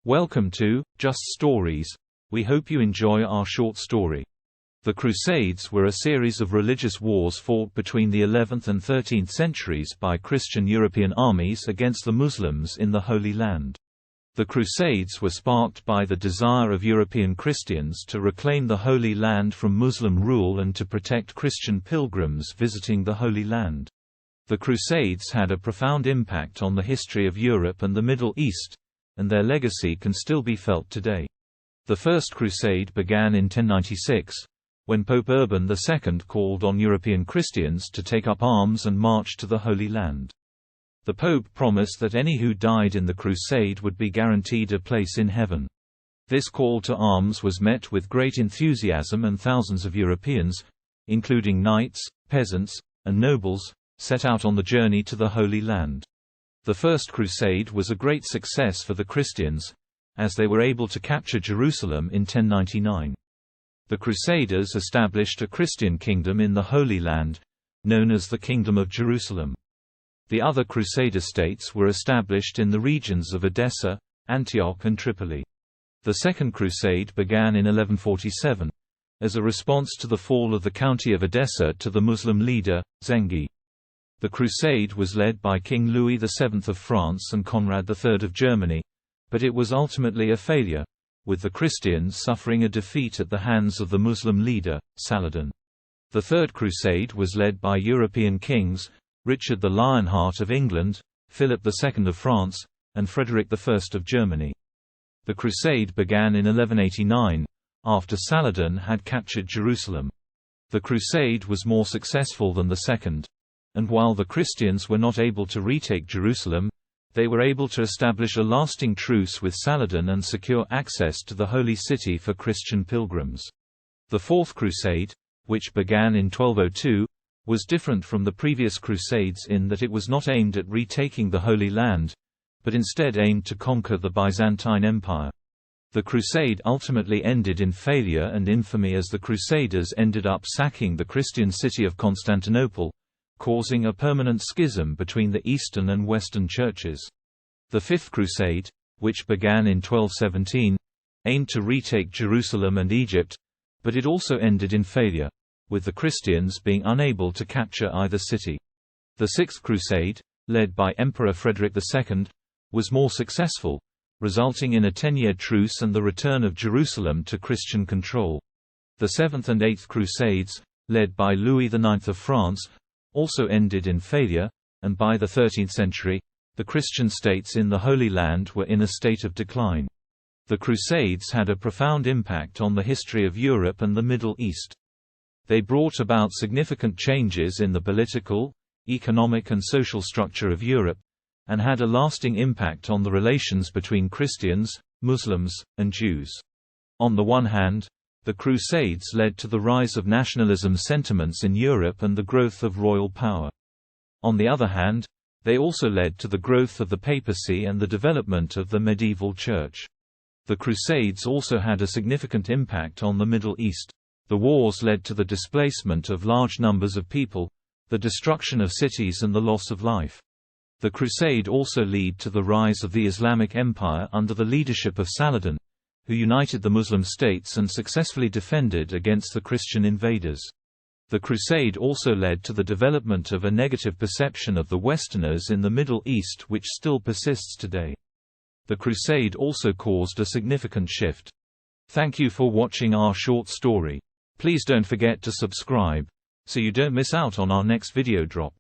Welcome to Just Stories. We hope you enjoy our short story. The Crusades were a series of religious wars fought between the 11th and 13th centuries by Christian European armies against the Muslims in the Holy Land. The Crusades were sparked by the desire of European Christians to reclaim the Holy Land from Muslim rule and to protect Christian pilgrims visiting the Holy Land. The Crusades had a profound impact on the history of Europe and the Middle East, and their legacy can still be felt today. The First Crusade began in 1096, when Pope Urban II called on European Christians to take up arms and march to the Holy Land. The Pope promised that any who died in the crusade would be guaranteed a place in heaven. This call to arms was met with great enthusiasm, and thousands of Europeans, including knights, peasants, and nobles, set out on the journey to the Holy Land. The First Crusade was a great success for the Christians, as they were able to capture Jerusalem in 1099. The Crusaders established a Christian kingdom in the Holy Land, known as the Kingdom of Jerusalem. The other Crusader states were established in the regions of Edessa, Antioch and Tripoli. The Second Crusade began in 1147, as a response to the fall of the county of Edessa to the Muslim leader, Zengi. The crusade was led by King Louis VII of France and Conrad III of Germany, but it was ultimately a failure, with the Christians suffering a defeat at the hands of the Muslim leader, Saladin. The Third Crusade was led by European kings, Richard the Lionheart of England, Philip II of France, and Frederick I of Germany. The crusade began in 1189, after Saladin had captured Jerusalem. The crusade was more successful than the second, and while the Christians were not able to retake Jerusalem, they were able to establish a lasting truce with Saladin and secure access to the Holy City for Christian pilgrims. The Fourth Crusade, which began in 1202, was different from the previous Crusades in that it was not aimed at retaking the Holy Land, but instead aimed to conquer the Byzantine Empire. The crusade ultimately ended in failure and infamy, as the Crusaders ended up sacking the Christian city of Constantinople, causing a permanent schism between the Eastern and Western churches. The Fifth Crusade, which began in 1217, aimed to retake Jerusalem and Egypt, but it also ended in failure, with the Christians being unable to capture either city. The Sixth Crusade, led by Emperor Frederick II, was more successful, resulting in a 10-year truce and the return of Jerusalem to Christian control. The Seventh and Eighth Crusades, led by Louis IX of France, also ended in failure, and by the 13th century, the Christian states in the Holy Land were in a state of decline. The Crusades had a profound impact on the history of Europe and the Middle East. They brought about significant changes in the political, economic and social structure of Europe, and had a lasting impact on the relations between Christians, Muslims, and Jews. On the one hand, the Crusades led to the rise of nationalism sentiments in Europe and the growth of royal power. On the other hand, they also led to the growth of the papacy and the development of the medieval church. The Crusades also had a significant impact on the Middle East. The wars led to the displacement of large numbers of people, the destruction of cities and the loss of life. The Crusade also led to the rise of the Islamic Empire under the leadership of Saladin, who united the Muslim states and successfully defended against the Christian invaders. The Crusade also led to the development of a negative perception of the Westerners in the Middle East, which still persists today. The Crusade also caused a significant shift. Thank you for watching our short story. Please don't forget to subscribe, so you don't miss out on our next video drop.